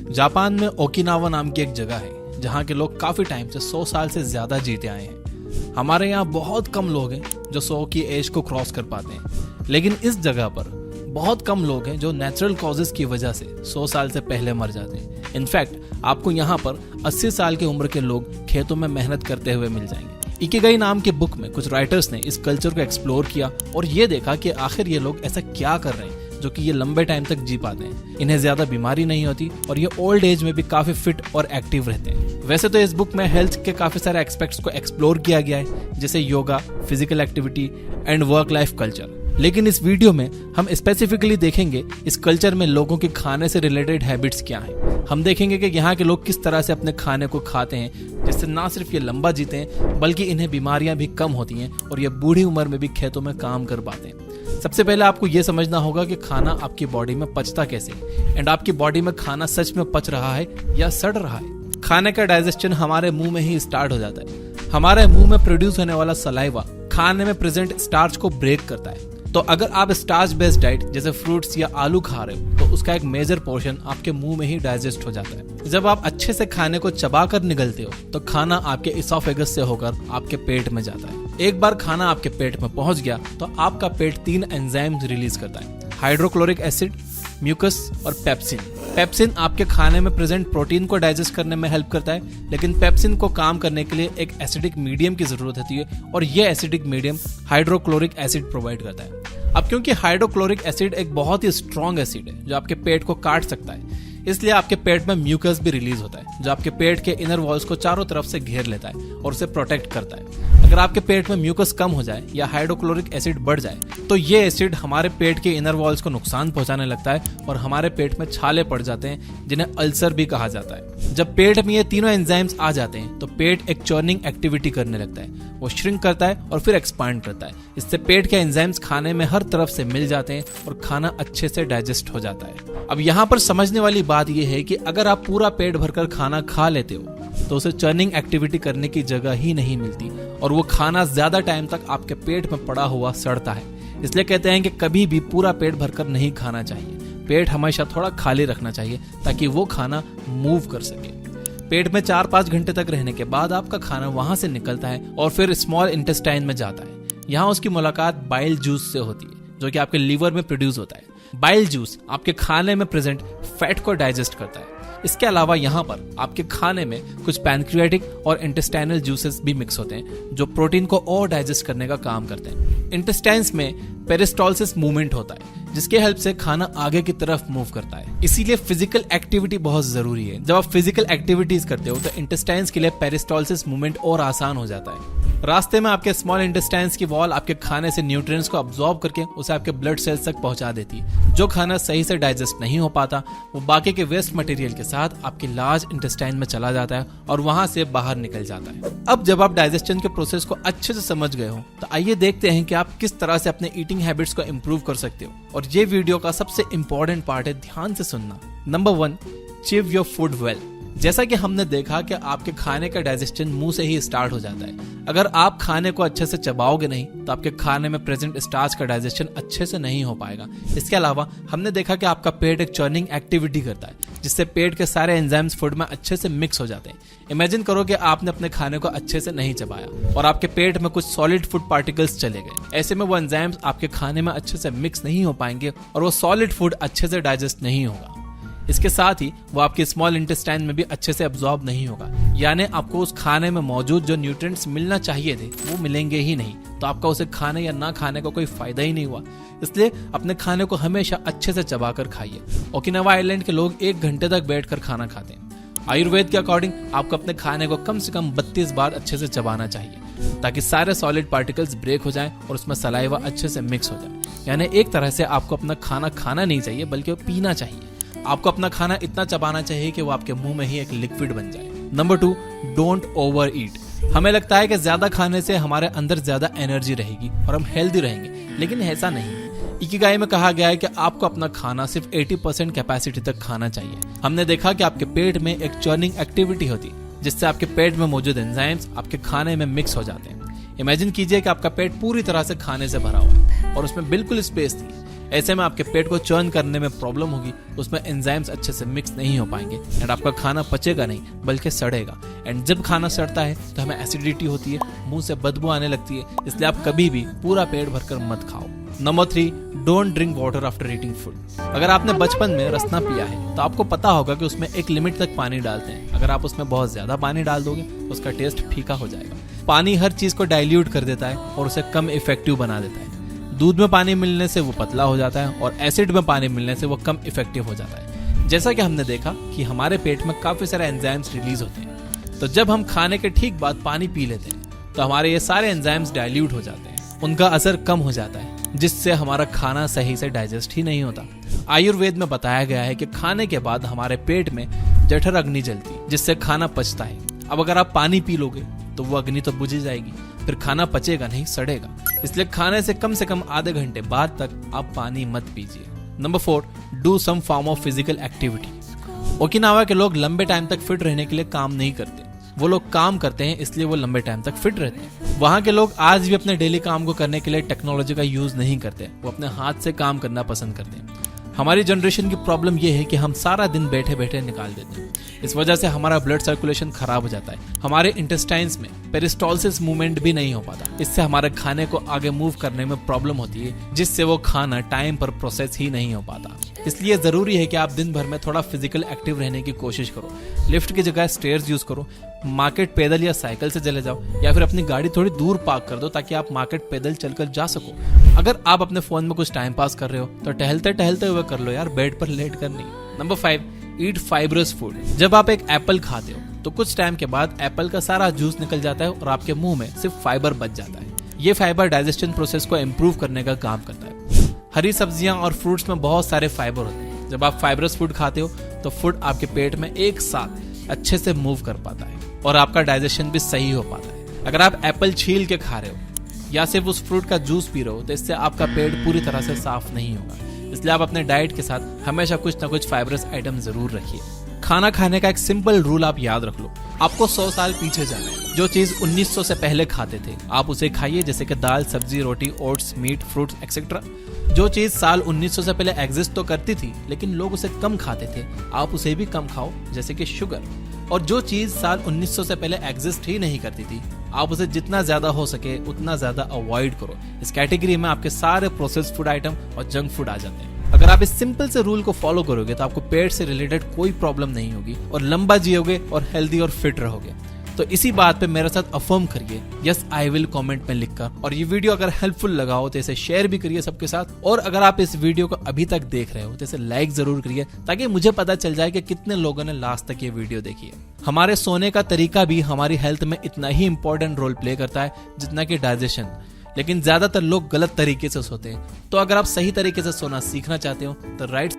Japan में Okinawa नाम की एक जगह है जहाँ के लोग काफी टाइम से 100 साल से ज्यादा जीते आए हैं। हमारे यहाँ बहुत कम लोग हैं जो 100 की एज को क्रॉस कर पाते हैं, लेकिन इस जगह पर बहुत कम लोग हैं जो नेचुरल कॉजेज की वजह से 100 साल से पहले मर जाते हैं। इनफैक्ट आपको यहाँ पर 80 साल की उम्र के लोग खेतों में मेहनत करते हुए मिल जाएंगे। इकिगाई नाम के बुक में कुछ राइटर्स ने इस कल्चर को एक्सप्लोर किया और ये देखा कि आखिर ये लोग ऐसा क्या कर रहे हैं जो कि ये लंबे टाइम तक जी पाते हैं। इन्हें ज्यादा बीमारी नहीं होती और ये ओल्ड एज में भी काफी फिट और एक्टिव रहते हैं। वैसे तो इस बुक में हेल्थ के काफी सारे एस्पेक्ट्स को एक्सप्लोर किया गया है, जैसे yoga, physical activity and work life culture, लेकिन इस वीडियो में हम स्पेसिफिकली देखेंगे इस कल्चर में लोगों के खाने से रिलेटेड हैबिट्स क्या हैं। हम देखेंगे कि यहाँ के लोग किस तरह से अपने खाने को खाते हैं, जिससे ना सिर्फ ये लंबा जीते हैं बल्कि इन्हें बीमारियां भी कम होती हैं और ये बूढ़ी उम्र में भी खेतों में काम कर पाते हैं। सबसे पहले आपको ये समझना होगा कि खाना आपकी बॉडी में पचता कैसे एंड आपकी बॉडी में खाना सच में पच रहा है या सड़ रहा है। खाने का डाइजेशन हमारे मुंह में ही स्टार्ट हो जाता है। हमारे मुंह में प्रोड्यूस होने वाला सलाइवा खाने में प्रेजेंट स्टार्च को ब्रेक करता है। तो अगर आप स्टार्च बेस्ड डाइट जैसे फ्रूट्स या आलू खा रहे हो तो उसका एक मेजर पोर्शन आपके मुंह में ही डाइजेस्ट हो जाता है। जब आप अच्छे से खाने को चबा कर निगलते हो तो खाना आपके इसोफेगस से होकर आपके पेट में जाता है। एक बार खाना आपके पेट में पहुंच गया तो आपका पेट 3 एंजाइम्स रिलीज करता है, हाइड्रोक्लोरिक एसिड, म्यूकस और पेप्सिन। पेप्सिन आपके खाने में प्रेजेंट प्रोटीन को डाइजेस्ट करने में हेल्प करता है, लेकिन पेप्सिन को काम करने के लिए एक एसिडिक मीडियम की जरूरत होती है और यह acidic medium hydrochloric acid provide करता है। अब क्योंकि हाइड्रोक्लोरिक एसिड एक बहुत ही स्ट्रॉन्ग एसिड है जो आपके पेट को काट सकता है, इसलिए आपके पेट में म्यूकस भी रिलीज होता है जो आपके पेट के इनर वॉल्स को चारों तरफ से घेर लेता है और उसे प्रोटेक्ट करता है। अगर आपके पेट में म्यूकस कम हो जाए या हाइड्रोक्लोरिक एसिड बढ़ जाए तो ये एसिड हमारे पेट के इनर वॉल्स को नुकसान पहुंचाने लगता है और हमारे पेट में छाले पड़ जाते हैं जिन्हें अल्सर भी कहा जाता है। जब पेट में ये तीनों एंजाइम्स आ जाते हैं तो पेट एक चर्निंग एक्टिविटी करने लगता है, वो श्रिंक करता है और फिर एक्सपांड करता है। इससे पेट के एंजाइम्स खाने में हर तरफ से मिल जाते हैं और खाना अच्छे से डाइजेस्ट हो जाता है। अब यहाँ पर समझने वाली बात यह है कि अगर आप पूरा पेट भरकर खाना खा लेते हो तो उसे चर्निंग एक्टिविटी करने की जगह ही नहीं मिलती और वो खाना ज्यादा टाइम तक आपके पेट में पड़ा हुआ सड़ता है। इसलिए कहते हैं कि कभी भी पूरा पेट भरकर नहीं खाना चाहिए। पेट हमेशा थोड़ा खाली रखना चाहिए ताकि वो खाना मूव कर सके। पेट में 4-5 घंटे तक रहने के बाद आपका खाना वहां से निकलता है और फिर स्मॉल इंटेस्टाइन में जाता है। यहाँ उसकी मुलाकात बाइल जूस से होती है जो कि आपके लीवर में प्रोड्यूस होता है। बाइल जूस आपके खाने में प्रेजेंट फैट को डाइजेस्ट करता है। इसके अलावा यहाँ पर आपके खाने में कुछ पैनक्रियाटिक और इंटेस्टाइनल जूसेस भी मिक्स होते हैं जो प्रोटीन को और डाइजेस्ट करने का काम करते हैं। इंटेस्टाइन्स में पेरिस्टोलिसिस मूवमेंट होता है जिसके हेल्प से खाना आगे की तरफ मूव करता है। इसीलिए फिजिकल एक्टिविटी बहुत जरूरी है। जब आप फिजिकल एक्टिविटीज करते हो तो इंटेस्टाइन्स के लिए पेरिस्टोलिसिस मूवमेंट और आसान हो जाता है। रास्ते में आपके स्मॉल इंटेस्टाइन्स की वॉल आपके खाने से न्यूट्रिएंट्स को अब्सॉर्ब करके उसे आपके ब्लड सेल्स तक पहुंचा देती है। जो खाना सही से डाइजेस्ट नहीं हो पाता वो बाकी के वेस्ट मटेरियल के साथ आपके लार्ज इंटेस्टाइन में चला जाता है और वहां से बाहर निकल जाता है। अब जब आप डाइजेशन के प्रोसेस को अच्छे से समझ गए हो तो आइए देखते हैं कि आप किस तरह से अपने ईटिंग हैबिट्स को इम्प्रूव कर सकते हो। और ये वीडियो का सबसे इंपॉर्टेंट पार्ट है, ध्यान से सुनना। Number 1, chew your food well. जैसा कि हमने देखा कि आपके खाने का डाइजेशन मुंह से ही स्टार्ट हो जाता है। अगर आप खाने को अच्छे से चबाओगे नहीं तो आपके खाने में प्रेजेंट स्टार्च का डाइजेशन अच्छे से नहीं हो पाएगा। इसके अलावा हमने देखा कि आपका पेट एक चर्निंग एक्टिविटी करता है जिससे पेट के सारे एंजाइम्स फूड में अच्छे से मिक्स हो जाते हैं। इमेजिन करो कि आपने अपने खाने को अच्छे से नहीं चबाया और आपके पेट में कुछ सॉलिड फूड पार्टिकल्स चले गए। ऐसे में वो एंजाइम्स आपके खाने में अच्छे से मिक्स नहीं हो पाएंगे और वो सॉलिड फूड अच्छे से डाइजेस्ट नहीं होगा। इसके साथ ही वो आपके स्मॉल इंटेस्टाइन में भी अच्छे से अब्सॉर्ब नहीं होगा, यानी आपको उस खाने में मौजूद जो न्यूट्रिएंट्स मिलना चाहिए थे वो मिलेंगे ही नहीं। तो आपका उसे खाने या ना खाने का कोई फायदा ही नहीं हुआ। इसलिए अपने खाने को हमेशा अच्छे से चबाकर खाइए। ओकिनावा आइलैंड के लोग 1 घंटे तक बैठकर खाना खाते हैं। आयुर्वेद के अकॉर्डिंग आपको अपने खाने को कम से कम 32 बार अच्छे से चबाना चाहिए ताकि सारे सॉलिड पार्टिकल्स ब्रेक हो जाएं और उसमें सलाइवा अच्छे से मिक्स हो जाए। यानी एक तरह से आपको अपना खाना खाना नहीं चाहिए बल्कि वो पीना चाहिए। आपको अपना खाना इतना चबाना चाहिए कि वो आपके मुंह में ही एक लिक्विड बन जाए। नंबर 2, डोंट ओवर ईट। हमें लगता है कि ज्यादा खाने से हमारे अंदर ज्यादा एनर्जी रहेगी और हम हेल्दी रहेंगे, लेकिन ऐसा नहीं। इकिगाई में कहा गया है कि आपको अपना खाना सिर्फ 80% कैपेसिटी तक खाना चाहिए। हमने देखा कि आपके पेट में एक चर्निंग एक्टिविटी होती है जिससे आपके पेट में मौजूद एंजाइम्स आपके खाने में मिक्स हो जाते हैं। इमेजिन कीजिए कि आपका पेट पूरी तरह से खाने से भरा हुआ है और उसमें बिल्कुल स्पेस थी। ऐसे में आपके पेट को चर्न करने में प्रॉब्लम होगी, उसमें एंजाइम्स अच्छे से मिक्स नहीं हो पाएंगे एंड आपका खाना पचेगा नहीं बल्कि सड़ेगा। एंड जब खाना सड़ता है तो हमें एसिडिटी होती है, मुंह से बदबू आने लगती है, इसलिए आप कभी भी पूरा पेट भरकर मत खाओ। Number 3, don't drink water after eating food. अगर आपने बचपन में रसना पिया है तो आपको पता होगा कि उसमें एक लिमिट तक पानी डालते हैं। अगर आप उसमें बहुत ज्यादा पानी डाल दोगे तो उसका टेस्ट फीका हो जाएगा। पानी हर चीज को डाइल्यूट कर देता है और उसे कम इफेक्टिव बना देता है। दूध में पानी मिलने से वो पतला हो जाता है और एसिड में पानी मिलने से वो कम इफेक्टिव हो जाता है। जैसा कि हमने देखा कि हमारे पेट में काफी सारे एंजाइम्स रिलीज होते हैं, तो जब हम खाने के ठीक बाद पानी पी लेते हैं तो हमारे ये सारे एंजाइम्स डाइल्यूट हो जाते हैं, उनका असर कम हो जाता है, जिससे हमारा खाना सही से डाइजेस्ट ही नहीं होता। आयुर्वेद में बताया गया है कि खाने के बाद हमारे पेट में जठर अग्नि जलती है, जिससे खाना पचता है। अब अगर आप पानी पी लोगे तो वो अग्नि तो बुझ जाएगी, फिर खाना पचेगा नहीं, सड़ेगा। इसलिए खाने से कम आधे घंटे बाद तक आप पानी मत पीजिए। Number 4, do some form of physical activity. Okinawa के लोग लंबे टाइम तक फिट रहने के लिए काम नहीं करते, वो लोग काम करते हैं इसलिए वो लंबे टाइम तक फिट रहते हैं। वहाँ के लोग आज भी अपने डेली काम को करने के लिए टेक्नोलॉजी का यूज नहीं करते, वो अपने हाथ से काम करना पसंद करते हैं। हमारी जनरेशन की प्रॉब्लम यह है कि हम सारा दिन बैठे बैठे निकाल देते हैं। इस वजह से हमारा ब्लड सर्कुलेशन खराब हो जाता है, हमारे इंटेस्टाइन्स में पेरिस्टोलिसिस मूवमेंट भी नहीं हो पाता। इससे हमारे खाने को आगे मूव करने में प्रॉब्लम होती है, जिससे वो खाना टाइम पर प्रोसेस ही नहीं हो पाता। इसलिए जरूरी है कि आप दिन भर में थोड़ा फिजिकल एक्टिव रहने की कोशिश करो। लिफ्ट की जगह स्टेयर्स यूज करो, मार्केट पैदल या साइकिल से चले जाओ, या फिर अपनी गाड़ी थोड़ी दूर पार्क कर दो ताकि आप मार्केट पैदल चलकर जा सको। अगर आप अपने फोन में कुछ टाइम पास कर रहे हो तो टहलते टहलते हुए कर लो यार, बेड पर लेट कर नहीं। नंबर 5, ईट फाइब्रस फूड। जब आप एक एप्पल खाते हो तो कुछ टाइम के बाद एप्पल का सारा जूस निकल जाता है और आपके मुंह में सिर्फ फाइबर बच जाता है। ये फाइबर डाइजेशन प्रोसेस को इम्प्रूव करने का काम करता है। हरी सब्जियां और फ्रूट्स में बहुत सारे फाइबर होते हैं। जब आप फाइबरस फूड खाते हो तो फूड आपके पेट में एक साथ अच्छे से मूव कर पाता है और आपका डाइजेशन भी सही हो पाता है। अगर आप एप्पल छील के खा रहे हो या सिर्फ उस फ्रूट का जूस पी रहे हो तो इससे आपका पेट पूरी तरह से साफ नहीं होगा। इसलिए आप अपने डाइट के साथ हमेशा कुछ ना कुछ फाइबरस आइटम जरूर रखिए। खाना खाने का एक सिंपल रूल आप याद रख लो, आपको 100 साल पीछे जाना है। जो चीज 1900 से पहले खाते थे आप उसे खाइए, जैसे कि दाल, सब्जी, रोटी, ओट्स, मीट, फ्रूट्स एक्सेट्रा। जो चीज साल 1900 से पहले एग्जिस्ट तो करती थी लेकिन लोग उसे कम खाते थे, आप उसे भी कम खाओ, जैसे कि शुगर। और जो चीज साल 1900 से पहले एग्जिस्ट ही नहीं करती थी आप उसे जितना ज्यादा हो सके उतना ज्यादा अवॉइड करो। इस कैटेगरी में आपके सारे प्रोसेस्ड फूड आइटम और जंक फूड आ जाते हैं। अगर आप इस सिंपल से रूल को फॉलो करोगे तो आपको पेट से रिलेटेड कोई प्रॉब्लम नहीं होगी और लंबा जियोगे और हेल्दी और फिट रहोगे। तो इसी बात पे मेरे साथ अफर्म करिए यस आई विल कमेंट में लिखकर। और ये वीडियो अगर हेल्पफुल लगा हो तो इसे शेयर भी करिए सबके साथ। और अगर आप इस वीडियो को अभी तक देख रहे हो तो इसे लाइक जरूर करिए ताकि मुझे पता चल जाए कि कितने लोगों ने लास्ट तक ये वीडियो देखी है। हमारे सोने का तरीका भी हमारी हेल्थ में इतना ही इंपॉर्टेंट रोल प्ले करता है जितना कि डाइजेशन, लेकिन ज्यादातर लोग गलत तरीके से सोते हैं। तो अगर आप सही तरीके से सोना सीखना चाहते हो तो राइट